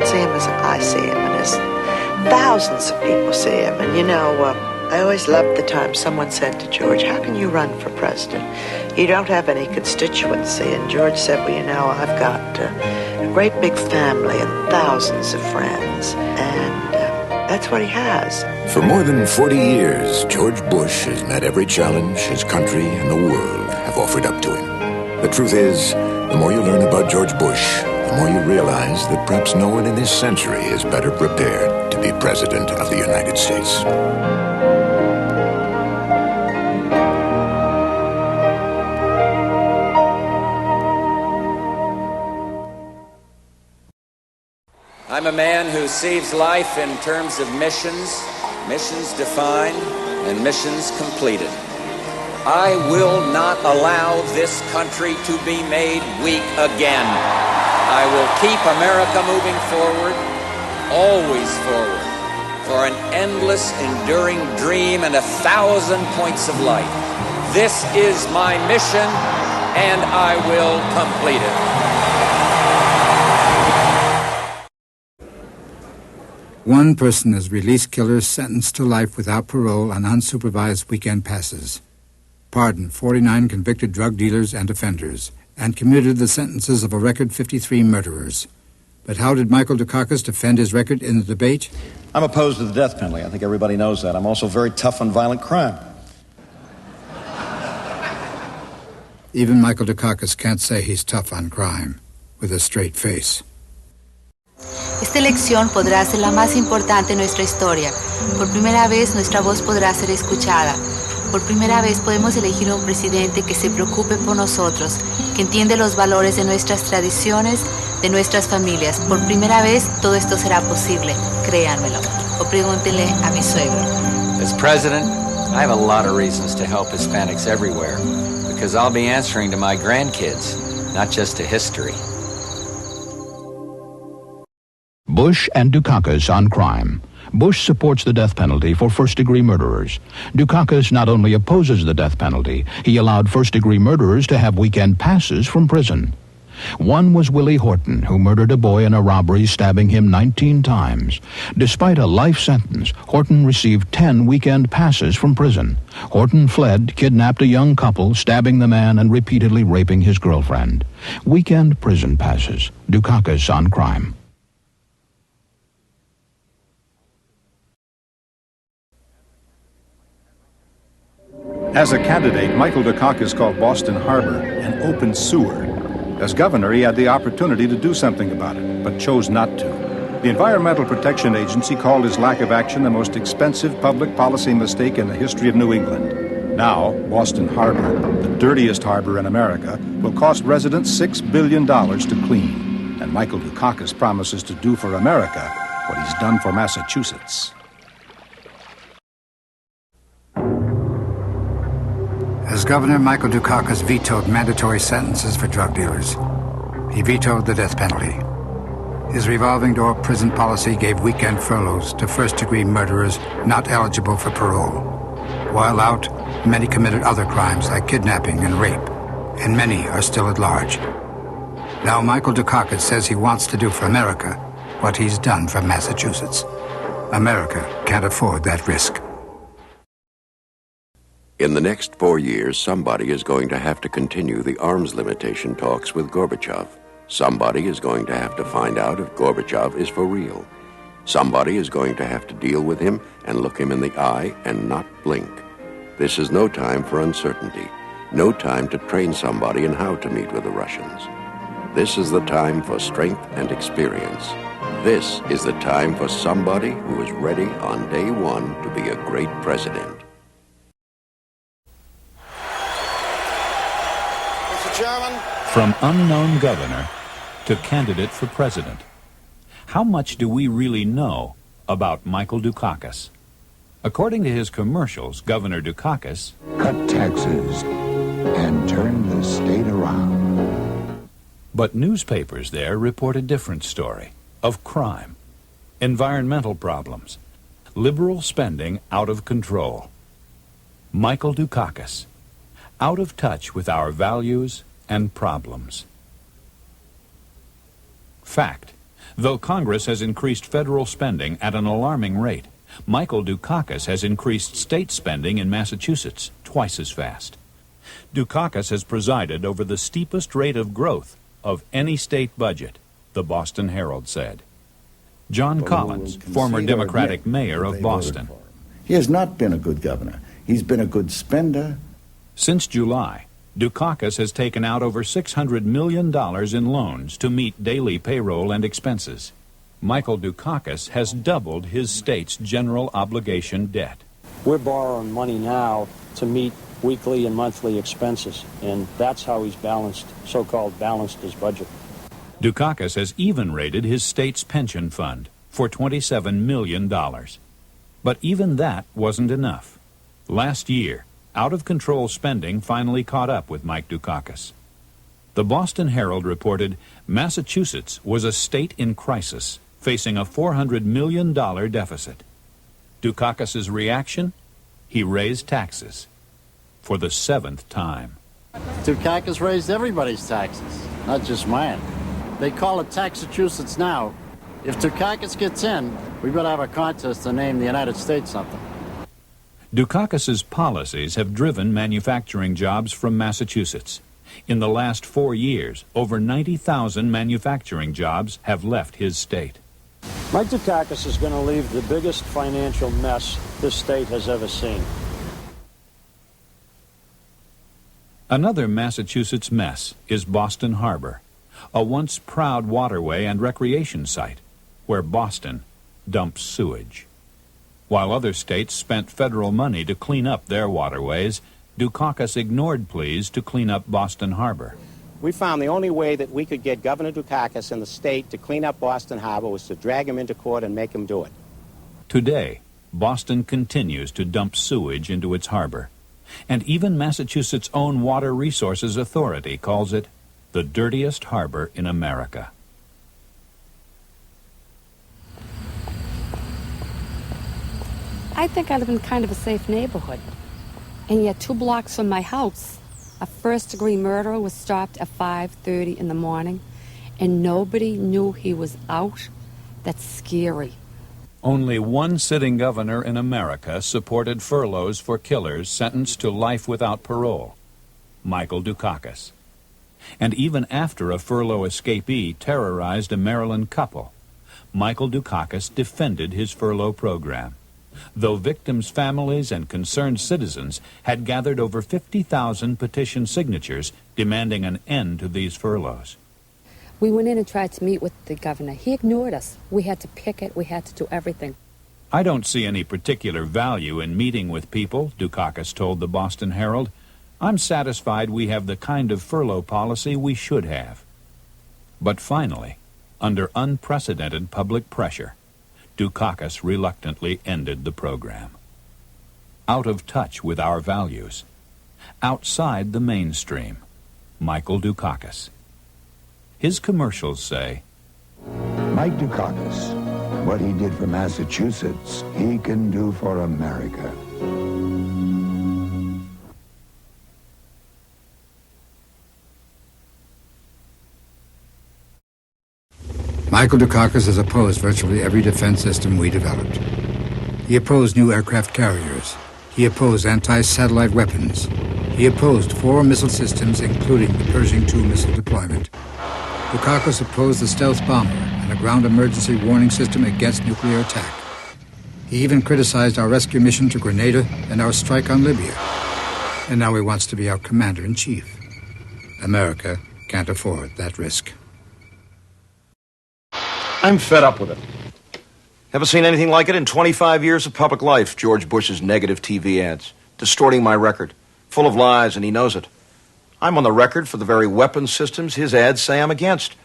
can see him as I see him, and as thousands of people see him. And you know, I always loved the time someone said to George, how can you run for president? You don't have any constituency. And George said, well, you know, I've got a great big family and thousands of friends. And that's what he has. For more than 40 years, George Bush has met every challenge his country and the world have offered up to him. The truth is, the more you learn about George Bush, the more you realize that perhaps no one in this century is better prepared to be President of the United States. I'm a man who sees life in terms of missions, missions defined, and missions completed. I will not allow this country to be made weak again. I will keep America moving forward, always forward, for an endless, enduring dream and 1,000 points of light. This is my mission, and I will complete it. One person is released killers sentenced to life without parole on unsupervised weekend passes. Pardoned 49 convicted drug dealers and offenders, and commuted the sentences of a record 53 murderers. But how did Micheal Dukakis defend his record in the debate? I'm opposed to the death penalty. I think everybody knows that. I'm also very tough on violent crime. Even Micheal Dukakis can't say he's tough on crime with a straight face. Esta elección podrá ser la más importante en nuestra historia. Por primera vez nuestra voz podrá ser escuchada. Por primera vez podemos elegir un presidente que se preocupe por nosotros, que entiende los valores de nuestras tradiciones, de nuestras familias. Por primera vez todo esto será posible, créanmelo. O pregúntenle a mi suegro. As president, I have a lot of reasons to help Hispanics everywhere, because I'll be answering to my grandkids, not just to history. Bush and Dukakis on crime. Bush supports the death penalty for first-degree murderers. Dukakis not only opposes the death penalty, he allowed first-degree murderers to have weekend passes from prison. One was Willie Horton, who murdered a boy in a robbery, stabbing him 19 times. Despite a life sentence, Horton received 10 weekend passes from prison. Horton fled, kidnapped a young couple, stabbing the man and repeatedly raping his girlfriend. Weekend prison passes. Dukakis on crime. As a candidate, Micheal Dukakis called Boston Harbor an open sewer. As governor, he had the opportunity to do something about it, but chose not to. The Environmental Protection Agency called his lack of action the most expensive public policy mistake in the history of New England. Now, Boston Harbor, the dirtiest harbor in America, will cost residents $6 billion to clean. And Micheal Dukakis promises to do for America what he's done for Massachusetts. As governor, Micheal Dukakis vetoed mandatory sentences for drug dealers. He vetoed the death penalty. His revolving door prison policy gave weekend furloughs to first-degree murderers not eligible for parole. While out, many committed other crimes like kidnapping and rape, and many are still at large. Now Micheal Dukakis says he wants to do for America what he's done for Massachusetts. America can't afford that risk. In the next 4 years, somebody is going to have to continue the arms limitation talks with Gorbachev. Somebody is going to have to find out if Gorbachev is for real. Somebody is going to have to deal with him and look him in the eye and not blink. This is no time for uncertainty, no time to train somebody in how to meet with the Russians. This is the time for strength and experience. This is the time for somebody who is ready on day one to be a great president. From unknown governor to candidate for president. How much do we really know about Micheal Dukakis? According to his commercials, Governor Dukakis cut taxes and turn the state around. But newspapers there report a different story of crime, environmental problems, liberal spending out of control. Micheal Dukakis, out of touch with our values and problems. Fact: Though Congress has increased federal spending at an alarming rate, Micheal Dukakis has increased state spending in Massachusetts twice as fast. Dukakis has presided over the steepest rate of growth of any state budget, the Boston Herald said. John Collins, former Democratic mayor of Boston. He has not been a good governor. He's been a good spender. Since July, Dukakis has taken out over $600 million in loans to meet daily payroll and expenses. Micheal Dukakis has doubled his state's general obligation debt. We're borrowing money now to meet weekly and monthly expenses, and that's how he's so-called balanced his budget. Dukakis has even raided his state's pension fund for $27 million. But even that wasn't enough. Last year, out-of-control spending finally caught up with Mike Dukakis. The Boston Herald reported Massachusetts was a state in crisis, facing a $400 million deficit. Dukakis' reaction? He raised taxes for the 7th time. Dukakis raised everybody's taxes, not just mine. They call it Taxachusetts now. If Dukakis gets in, we better have a contest to name the United States something. Dukakis' policies have driven manufacturing jobs from Massachusetts. In the last 4 years, over 90,000 manufacturing jobs have left his state. Mike Dukakis is going to leave the biggest financial mess this state has ever seen. Another Massachusetts mess is Boston Harbor, a once proud waterway and recreation site where Boston dumps sewage. While other states spent federal money to clean up their waterways, Dukakis ignored pleas to clean up Boston Harbor. We found the only way that we could get Governor Dukakis and the state to clean up Boston Harbor was to drag him into court and make him do it. Today, Boston continues to dump sewage into its harbor, and even Massachusetts' own Water Resources Authority calls it the dirtiest harbor in America. I think I live in kind of a safe neighborhood. And yet 2 blocks from my house, a first-degree murderer was stopped at 5:30 in the morning, and nobody knew he was out. That's scary. Only one sitting governor in America supported furloughs for killers sentenced to life without parole, Micheal Dukakis. And even after a furlough escapee terrorized a Maryland couple, Micheal Dukakis defended his furlough program, though victims' families and concerned citizens had gathered over 50,000 petition signatures demanding an end to these furloughs. We went in and tried to meet with the governor. He ignored us. We had to picket. We had to do everything. I don't see any particular value in meeting with people, Dukakis told the Boston Herald. I'm satisfied we have the kind of furlough policy we should have. But finally, under unprecedented public pressure, Dukakis reluctantly ended the program. Out of touch with our values, outside the mainstream, Micheal Dukakis. His commercials say, Mike Dukakis, what he did for Massachusetts, he can do for America. Micheal Dukakis has opposed virtually every defense system we developed. He opposed new aircraft carriers. He opposed anti-satellite weapons. He opposed 4 missile systems, including the Pershing II missile deployment. Dukakis opposed the stealth bomber and a ground emergency warning system against nuclear attack. He even criticized our rescue mission to Grenada and our strike on Libya. And now he wants to be our commander-in-chief. America can't afford that risk. I'm fed up with it. Haven't seen anything like it in 25 years of public life, George Bush's negative TV ads, distorting my record, full of lies, and he knows it. I'm on the record for the very weapons systems his ads say I'm against.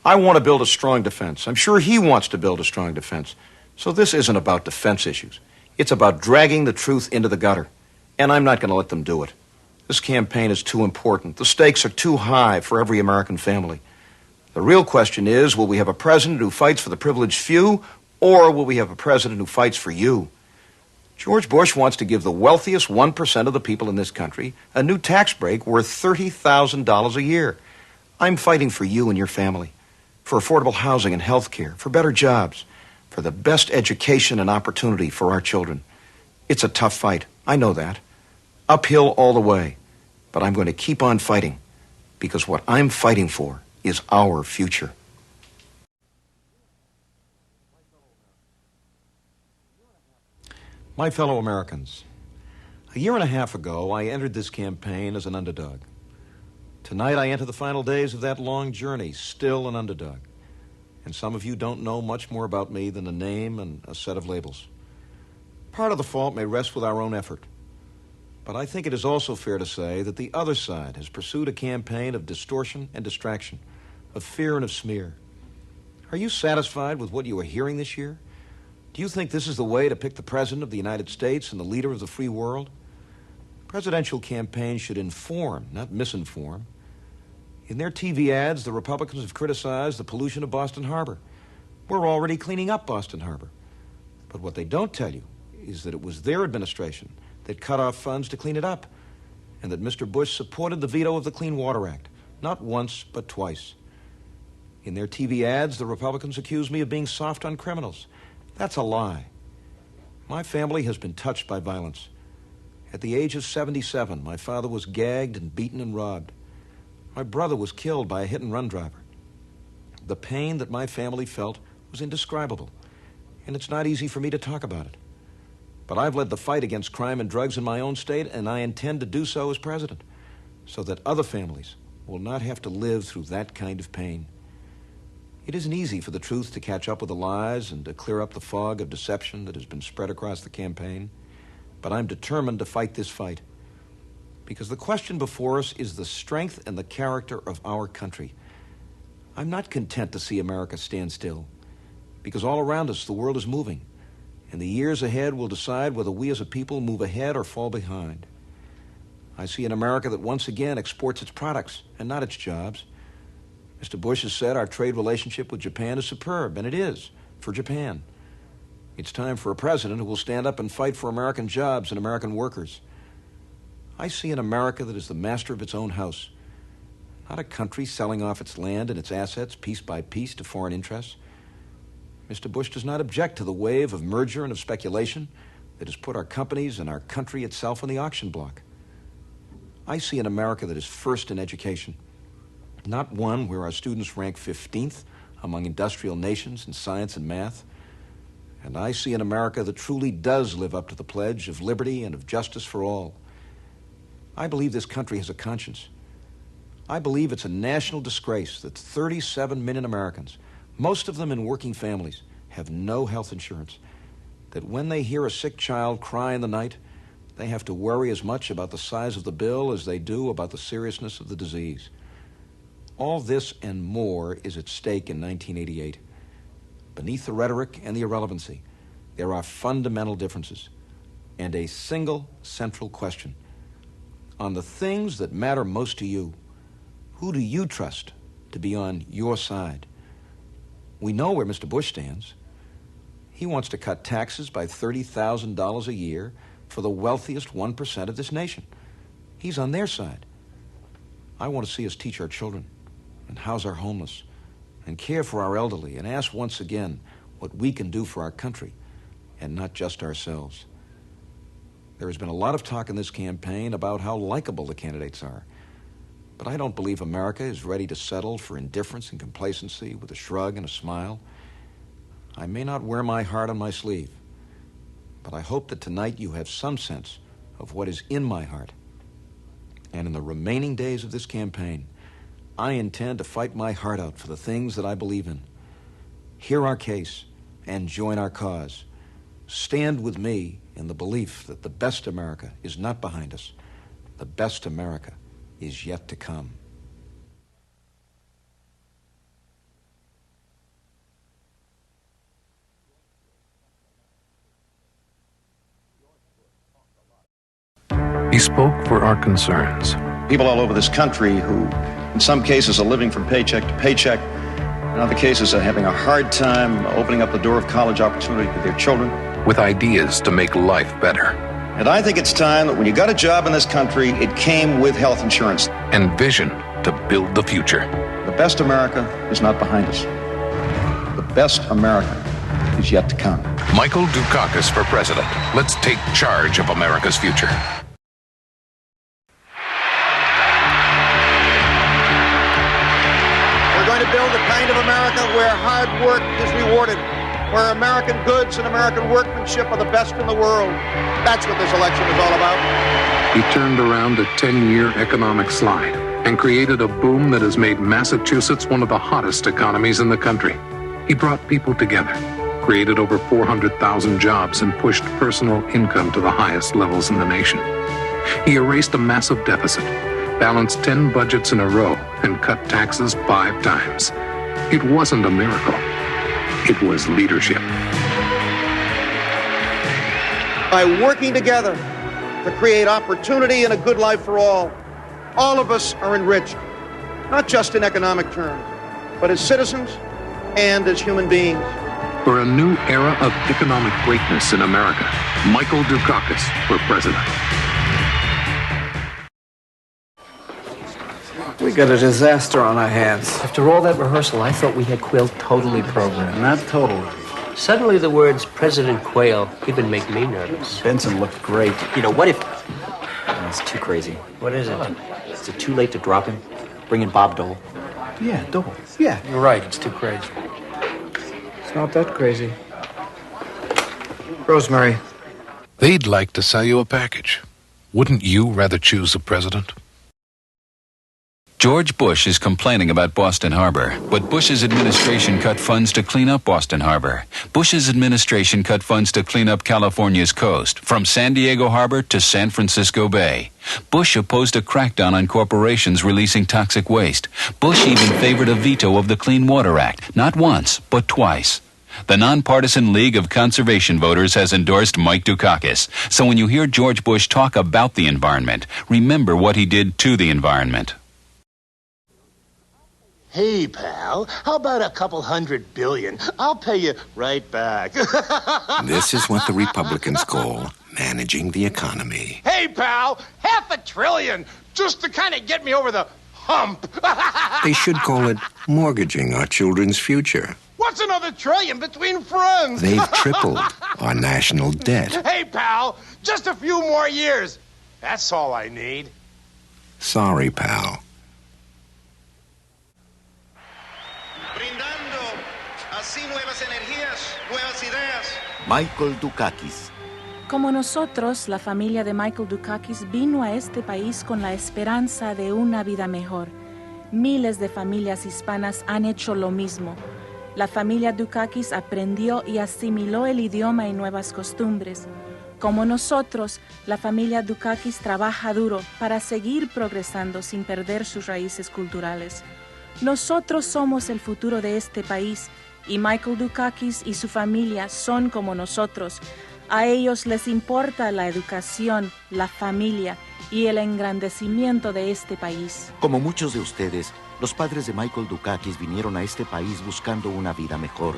I want to build a strong defense. I'm sure he wants to build a strong defense. So this isn't about defense issues. It's about dragging the truth into the gutter. And I'm not going to let them do it. This campaign is too important. The stakes are too high for every American family. The real question is, will we have a president who fights for the privileged few, or will we have a president who fights for you? George Bush wants to give the wealthiest 1% of the people in this country a new tax break worth $30,000 a year. I'm fighting for you and your family. for affordable housing and health care, for better jobs, for the best education and opportunity for our children. It's a tough fight. I know that. Uphill all the way. But I'm going to keep on fighting, because what I'm fighting for is our future. My fellow Americans, a year and a half ago, I entered this campaign as an underdog. Tonight, I enter the final days of that long journey, still an underdog. And some of you don't know much more about me than a name and a set of labels. Part of the fault may rest with our own effort. But I think it is also fair to say that the other side has pursued a campaign of distortion and distraction, of fear and of smear. Are you satisfied with what you are hearing this year? Do you think this is the way to pick the President of the United States and the leader of the free world? Presidential campaigns should inform, not misinform. In their TV ads, the Republicans have criticized the pollution of Boston Harbor. We're already cleaning up Boston Harbor. But what they don't tell you is that it was their administration that cut off funds to clean it up, and that Mr. Bush supported the veto of the Clean Water Act, not once, but twice. In their TV ads, the Republicans accuse me of being soft on criminals. That's a lie. My family has been touched by violence. At the age of 77, my father was gagged and beaten and robbed. My brother was killed by a hit-and-run driver. The pain that my family felt was indescribable, and it's not easy for me to talk about it. But I've led the fight against crime and drugs in my own state, and I intend to do so as president, so that other families will not have to live through that kind of pain. It isn't easy for the truth to catch up with the lies and to clear up the fog of deception that has been spread across the campaign, but I'm determined to fight this fight, because the question before us is the strength and the character of our country. I'm not content to see America stand still, because all around us the world is moving, and the years ahead will decide whether we as a people move ahead or fall behind. I see an America that once again exports its products and not its jobs. Mr. Bush has said our trade relationship with Japan is superb, and it is, for Japan. It's time for a president who will stand up and fight for American jobs and American workers. I see an America that is the master of its own house, not a country selling off its land and its assets piece by piece to foreign interests. Mr. Bush does not object to the wave of merger and of speculation that has put our companies and our country itself on the auction block. I see an America that is first in education, not one where our students rank 15th among industrial nations in science and math. And I see an America that truly does live up to the pledge of liberty and of justice for all. I believe this country has a conscience. I believe it's a national disgrace that 37 million Americans, most of them in working families, have no health insurance, that when they hear a sick child cry in the night, they have to worry as much about the size of the bill as they do about the seriousness of the disease. All this and more is at stake in 1988. Beneath the rhetoric and the irrelevancy, there are fundamental differences and a single central question. On the things that matter most to you, who do you trust to be on your side? We know where Mr. Bush stands. He wants to cut taxes by $30,000 a year for the wealthiest 1% of this nation. He's on their side. I want to see us teach our children and house our homeless and care for our elderly and ask once again what we can do for our country and not just ourselves. There has been a lot of talk in this campaign about how likable the candidates are, but I don't believe America is ready to settle for indifference and complacency with a shrug and a smile. I may not wear my heart on my sleeve, but I hope that tonight you have some sense of what is in my heart. And in the remaining days of this campaign, I intend to fight my heart out for the things that I believe in. Hear our case and join our cause. Stand with me in the belief that the best America is not behind us. The best America is yet to come. He spoke for our concerns. People all over this country who, in some cases, are living from paycheck to paycheck. In other cases, are having a hard time opening up the door of college opportunity to their children. With ideas to make life better. And I think it's time that when you got a job in this country, it came with health insurance. And vision to build the future. The best America is not behind us. The best America is yet to come. Micheal Dukakis for president. Let's take charge of America's future. We're going to build a kind of America where hard work is rewarded, where American goods and American workmanship are the best in the world. That's what this election is all about. He turned around a 10-year economic slide and created a boom that has made Massachusetts one of the hottest economies in the country. He brought people together, created over 400,000 jobs, and pushed personal income to the highest levels in the nation. He erased a massive deficit, balanced 10 budgets in a row, and cut taxes 5 times. It wasn't a miracle. It was leadership. By working together to create opportunity and a good life for all of us are enriched, not just in economic terms, but as citizens and as human beings. For a new era of economic greatness in America, Micheal Dukakis for president. We got a disaster on our hands. After all that rehearsal, I thought we had Quayle totally programmed. Not totally. Suddenly the words President Quayle even make me nervous. Benson looked great. You know, what if... Oh, it's too crazy. What is it? Is it too late to drop him? Bring in Bob Dole? Yeah, Dole. Yeah, you're right. It's too crazy. It's not that crazy. Rosemary. They'd like to sell you a package. Wouldn't you rather choose a president? George Bush is complaining about Boston Harbor, but Bush's administration cut funds to clean up Boston Harbor. Bush's administration cut funds to clean up California's coast, from San Diego Harbor to San Francisco Bay. Bush opposed a crackdown on corporations releasing toxic waste. Bush even favored a veto of the Clean Water Act, not once, but twice. The Nonpartisan League of Conservation Voters has endorsed Mike Dukakis. So when you hear George Bush talk about the environment, remember what he did to the environment. Hey, pal, how about a couple $100 billion? I'll pay you right back. This is what the Republicans call managing the economy. Hey, pal, $500 billion, just to kind of get me over the hump. They should call it mortgaging our children's future. What's another trillion between friends? They've tripled our national debt. Hey, pal, just a few more years. That's all I need. Sorry, pal. Micheal Dukakis. Como nosotros, la familia de Micheal Dukakis vino a este país con la esperanza de una vida mejor. Miles de familias hispanas han hecho lo mismo. La familia Dukakis aprendió y asimiló el idioma y nuevas costumbres. Como nosotros, la familia Dukakis trabaja duro para seguir progresando sin perder sus raíces culturales. Nosotros somos el futuro de este país y Micheal Dukakis y su familia son como nosotros. A ellos les importa la educación, la familia y el engrandecimiento de este país. Como muchos de ustedes, los padres de Micheal Dukakis vinieron a este país buscando una vida mejor.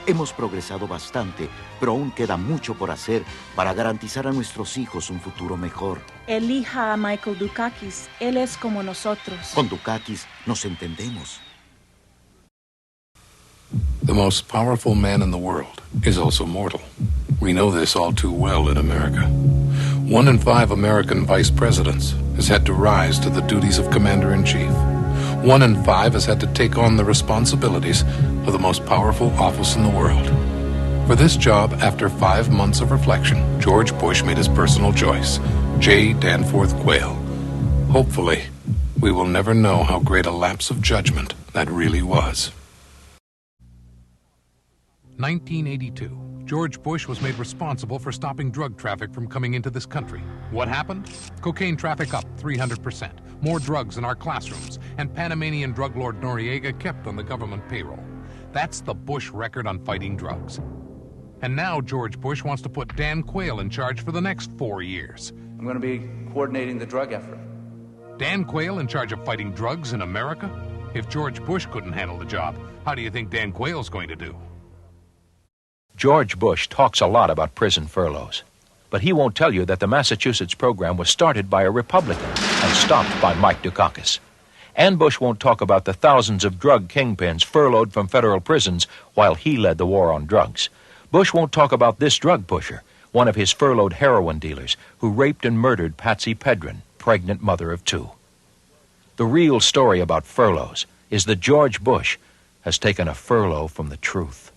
Hemos progresado bastante, pero aún queda mucho por hacer para garantizar a nuestros hijos un futuro mejor. Elija a Micheal Dukakis, él es como nosotros. Con Dukakis nos entendemos. The most powerful man in the world is also mortal. We know this all too well in America. 1 in 5 American vice presidents has had to rise to the duties of commander-in-chief. 1 in 5 has had to take on the responsibilities of the most powerful office in the world. For this job, after 5 months of reflection, George Bush made his personal choice, J. Danforth Quayle. Hopefully, we will never know how great a lapse of judgment that really was. 1982. George Bush was made responsible for stopping drug traffic from coming into this country. What happened? Cocaine traffic up 300%, more drugs in our classrooms, and Panamanian drug lord Noriega kept on the government payroll. That's the Bush record on fighting drugs. And now George Bush wants to put Dan Quayle in charge for the next 4 years. I'm going to be coordinating the drug effort. Dan Quayle in charge of fighting drugs in America? If George Bush couldn't handle the job, how do you think Dan Quayle's going to do? George Bush talks a lot about prison furloughs, but he won't tell you that the Massachusetts program was started by a Republican and stopped by Mike Dukakis. And Bush won't talk about the thousands of drug kingpins furloughed from federal prisons while he led the war on drugs. Bush won't talk about this drug pusher, one of his furloughed heroin dealers, who raped and murdered Patsy Pedron, pregnant mother of 2. The real story about furloughs is that George Bush has taken a furlough from the truth.